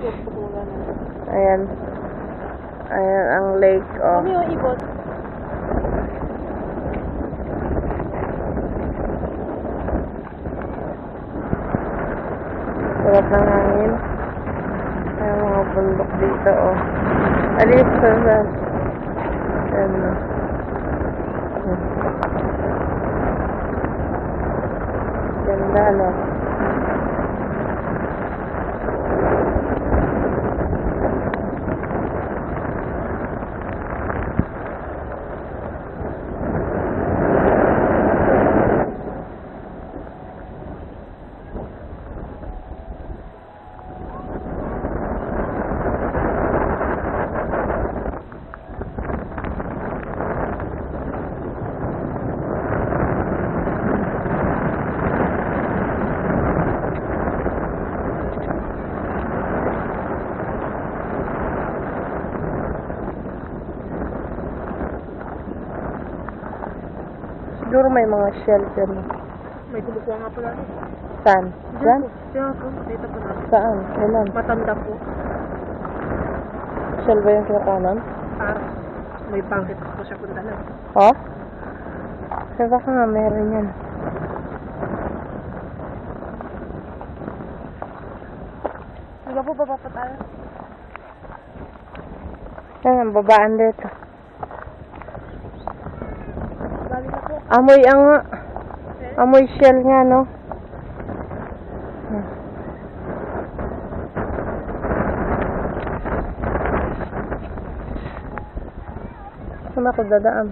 Ayan. Ayan ang lake, oh. Ano yung ibon? Sarap ng hangin. Ayan mga bundok dito, oh. Alis ko sa... Ayan, oh. Ganda, no? Siguro may mga shelter. May kumukuha nga pala. Saan? Diyan? Diyan po. Dito po natin. Saan? Kailan? Matanda po. Shell ba yung kinakanan? Parang may bangkit ako siya punta na. Oh? Kasi baka nga meron yan. Hindi ba po baba pa tayo? Yan ang babaan dito. Bali na po. Amoy ang... Amoy shell nga, no? Saan ako dadaan?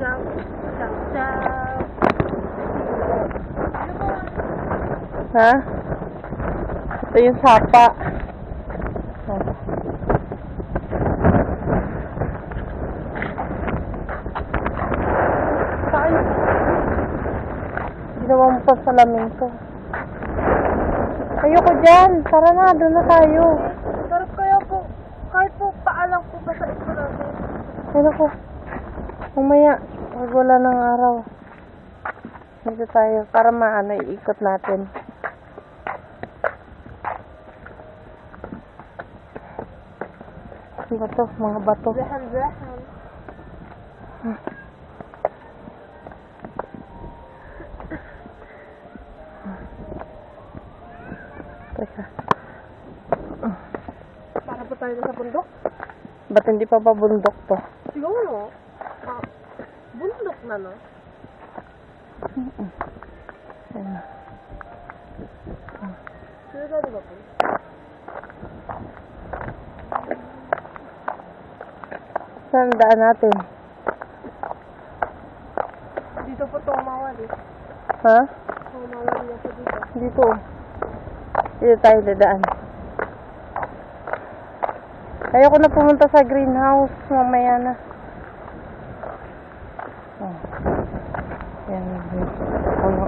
Ciao. Ciao. Ciao. Ha? Ito yung sapa. Oh. Saan? Ginawa mo pa salamin ko. Ayoko dyan. Tara na, doon na tayo. Pero kaya po, kahit po paalam po ba sa ito natin? Ay naku. Mamaya, pag wala ng araw. Dito tayo, para maano, iikot natin. Ano ba to? Mga bato. Zahan-zahan. Teka. Para po tayo sa bundok? Ba't hindi pa ba bundok to? Siguro. Bundok na, no? Ayan. Sigurado ba po? Saan daan natin? Dito po ito umawal eh. Ha? Umawal niya po dito. Dito. Dito tayo dadaan. Ayoko na pumunta sa greenhouse. Mamaya na. Oh. Yan. Ano?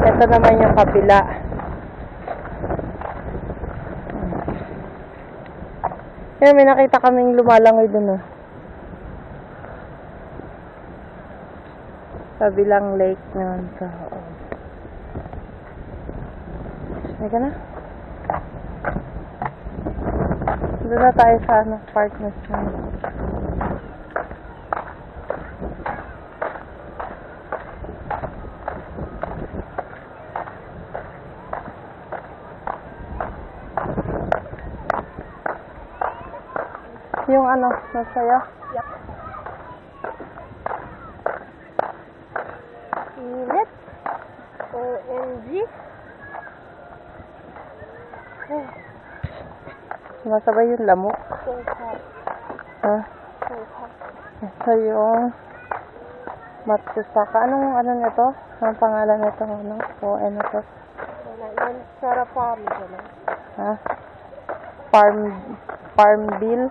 Ito naman yung kabila. Yan, may nakita kaming lumalangoy dun, oh. Kabilang lake naman sa Halika na. Doon na tayo sa park na siya. Yung ano, nasa'yo? Yep. Init. OMG. Sumasabay yung lamok. So hot. Ha? So hot. Ito yung Matsusaka. Anong ano nito? Anong pangalan nito? Ano? O ano to? Sarap farm. Ha? Farmville?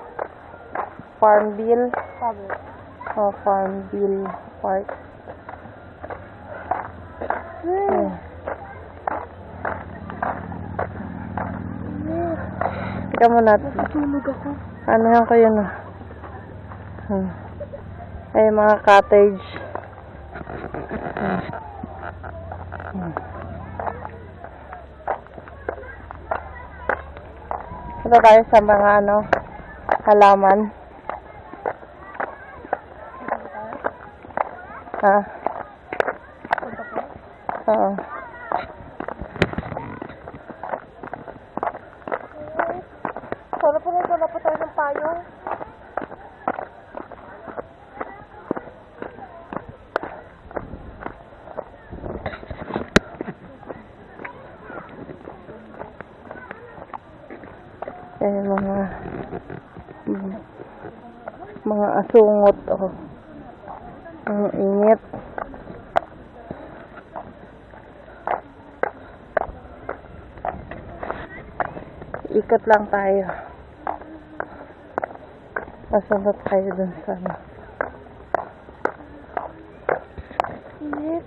Farmville? Sabi. O, Farmville Park. Tika mo natin. Natutulog ako. Ano yan ko yun? Ay, mga cottage. Ito tayo sa mga halaman. Ha? Oo. Para po nang wala po tayo ng payong. Eh, mga asungot, oh. Ang init. Ikot lang tayo. Pasunod tayo dun sa init.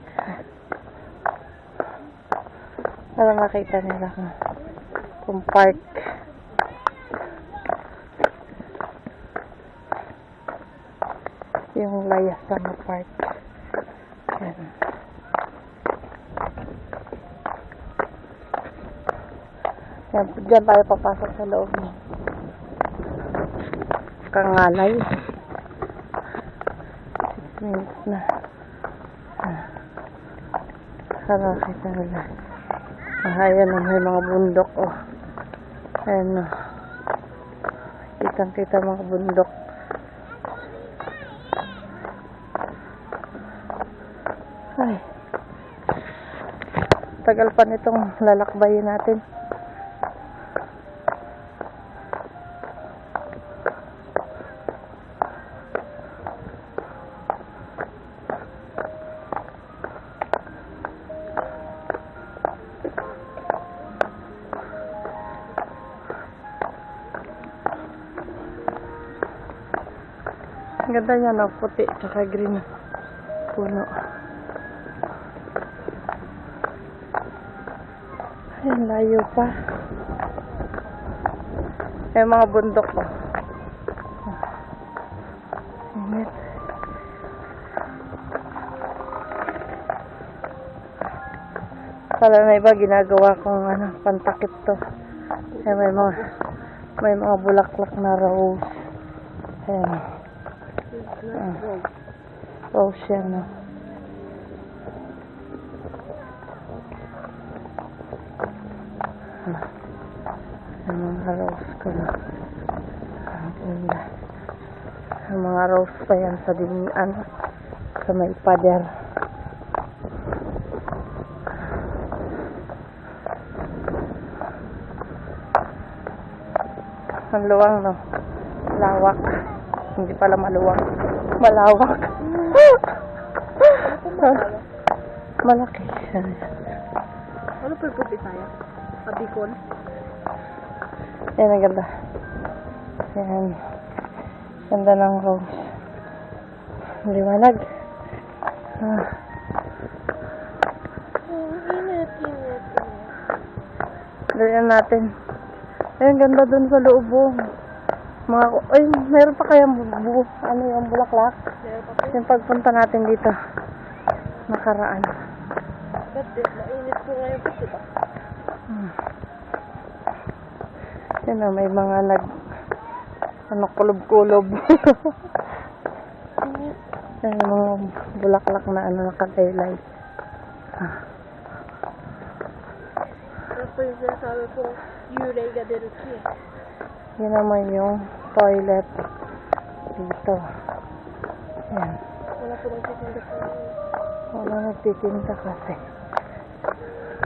Para makita nila kung park. Yung layas sa park. Yan. Yan, dyan tayo papasok sa loob ng kangalay. 6 minutes na. Para kita nila. Ayan na, may mga bundok, oh. Ayan, oh. Kitang-kita mga bundok. Ay. Tagal pa nitong lalakbayin natin. Ang ganda niya, no? Puti tsaka green puno. Ayan, layo pa. Ayan, mga bundok, oh. Init. Kala na iba, ginagawa kong pantakip to. Ayan, may mga bulaklak na rose. Ayan. Rose yan, no? Ang mga rose ko na. Ang ganda. Ang mga rose pa yan sa dimian. Sa may pader. Ang luwang, no? Lawak. Hindi pala maluwang. Malawak. Malaki. Ano po yung puti tayo? Abikon? Yan, ang ganda. Yan. Ganda ng rose. Liwanag. Init. Dalian natin. Ayun, ganda dun sa loob. Ay, mayroon pa kayang yung bulaklak? Yung pagpunta natin dito. Nakaraan. Mainit po ngayon po, diba? Yan na, may mga kulob-kulob. Yan yung mga bulaklak na nakataylay. Ano po yung sinasabi po, Yurei ga deru ki. Yan naman yung toilet dito. Yan. Wala po nagtitinda po. Wala nagtitinda kasi.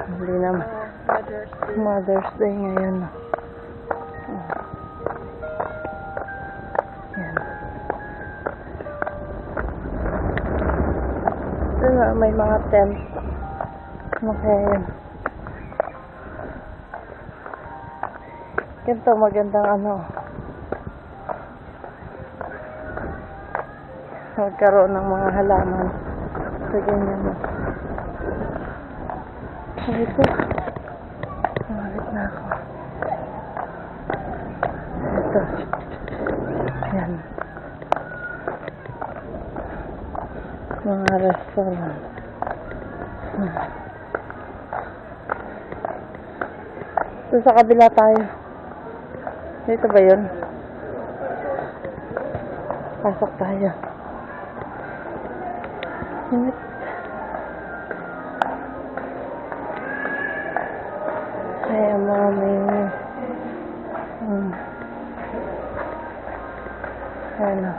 Hindi naman. Mother's Day ngayon. Yan. May mga tent. Okay. Ganito magandang magkaroon ng mga halaman. So, ganyan. Ito. Malit na ako. Ito. Yan. Mga restaurant. Doon sa kabila tayo. Dito ba yun? Pasok tayo. Init. Kaya mami. Ano?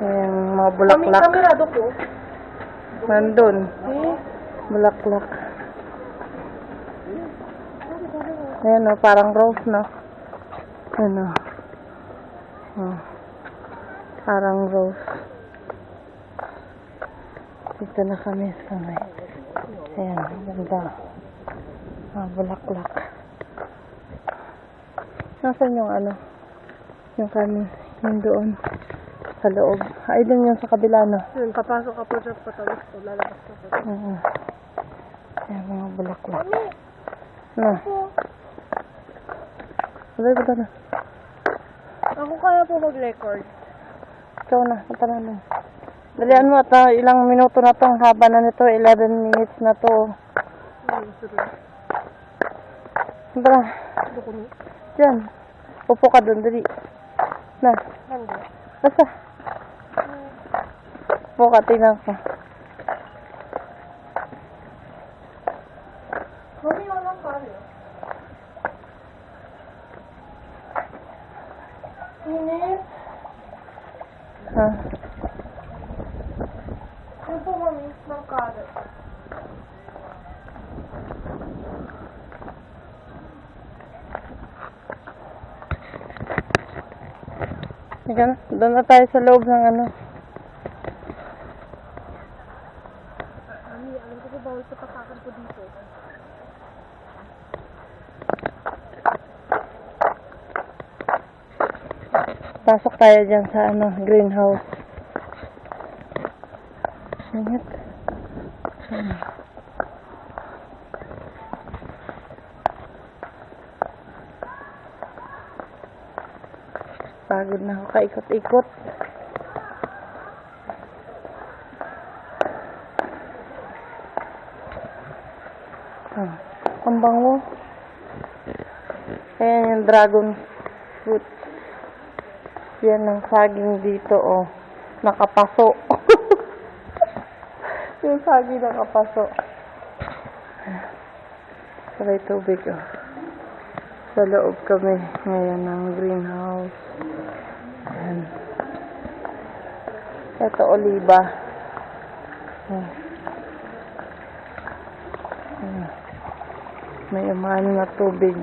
Yung mga bulaklak. Kamerado ko. Nandun. Bulaklak. Ayan o, parang rose na. Ano? Oh. Parang rose. Dito na kami sa may. Ayan, ganda. Bulaklak. Nasaan yung ano? Yung kami, yung doon. Sa loob. Ay, dun yung sa kabila, no? Yun, papasok ka po sa patawis ko. Lalabas ka po. Ayan, mga bulaklak. No? Wala ba na? Ako kaya po mag-record. Ikaw na, punta na lang. Dalian mo at ilang minuto na tong haba na nito, 11 minutes na to. Sige. Tara, Dokumento. dyan. Upo ka doon, dali. Na, Handa. basta. Upo ka, tingnan ko. Mami, walang palo. Init. Ha? Ano po, mami? Ng kado. Sige na, doon na tayo sa loob ng ano. Mami, alam ko po bawal sa patakan po dito. Pasok tayo dyan sa ano, greenhouse. Ingat. Pagod na ako kaikot-ikot. Ang bango. Ayan yung dragon fruit. Yan ang saging dito, oh. Nakapaso. Yung saging nakapaso. Sabay tubig, oh. Sa loob kami ngayon ng greenhouse. Ayan. Ito, oliba. Ayan. Ayan. May umano na tubig.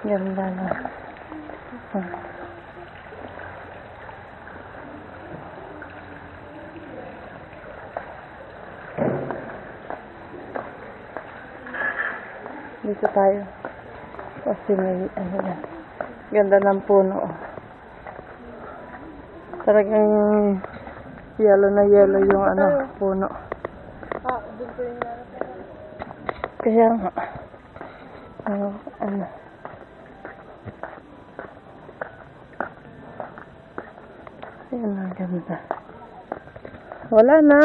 Ganda na. Dito tayo. Kasi may ano yan. Ganda ng puno. Talagang yellow na yellow yung ano, puno. Doon po yung narapin. Kaya nga. Ano. Ayan na, ganda. Wala na.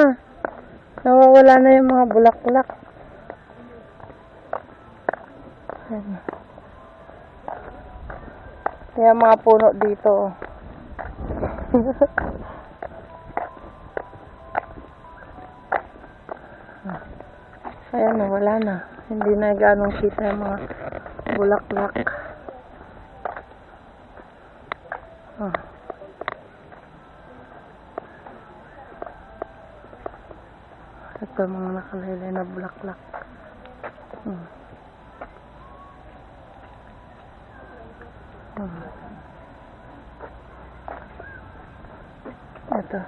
Nawawala na yung mga bulaklak. Ayan. Kaya mga puno dito. Ayan na, wala na. Hindi na ganong kita yung mga bulaklak. Ito mga nakalaylay na bulaklak. Ito.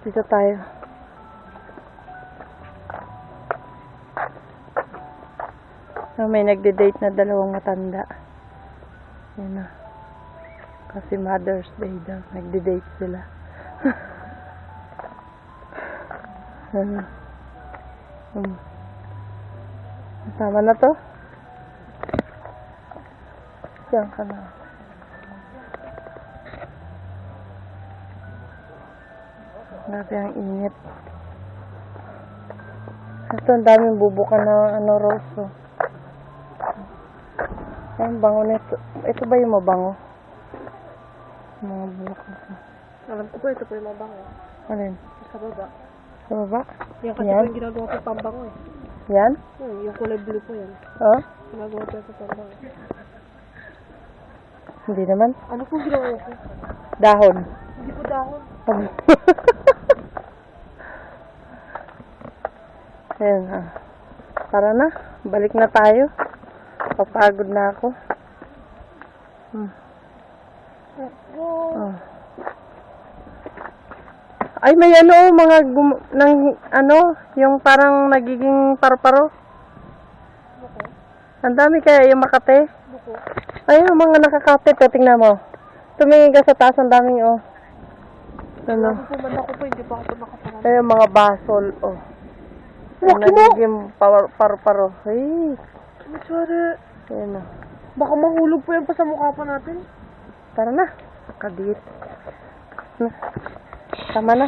Dito tayo. May nagde-date na dalawang matanda. Yan na. Kasi Mother's Day daw. Nagde-date sila. Tama na to. Diyan ka na. Grabe ang init. Ito, ang daming bubuka na rose. Ang bango nito. Ito ba yung mabango? Mga bulak nito. Alam ko po, ito po yung mabango. Alin? Sa baba. Sa baba? Yan kasi Yan? po yung ginagawa ko pambango eh. Yan? Yung kulay blue po yan. Oh? Ginagawa ko sa pambango. Hindi naman. Ano po ginagawa ko? Dahon. Hindi po dahon. Ayan ha. Tara na. Balik na tayo. Papagod na ako. Let's go. Oh. Ay, may ano, mga yung parang nagiging paro-paro. Buko. Ang dami kaya yung Makate. Buko. Ay, yung mga nakakapit. Tingnan mo. Tumingin ka sa taas, ang daming, oh. Ano? Ako po man ako po, hindi pa ako nakaparami. Ay, yung mga basol, oh. Yung nagiging paro-paro. Ay, Sorry. ayan, oh. Baka mahulog po yan pa sa mukha pa natin. Tara na. Kadit. Tama na.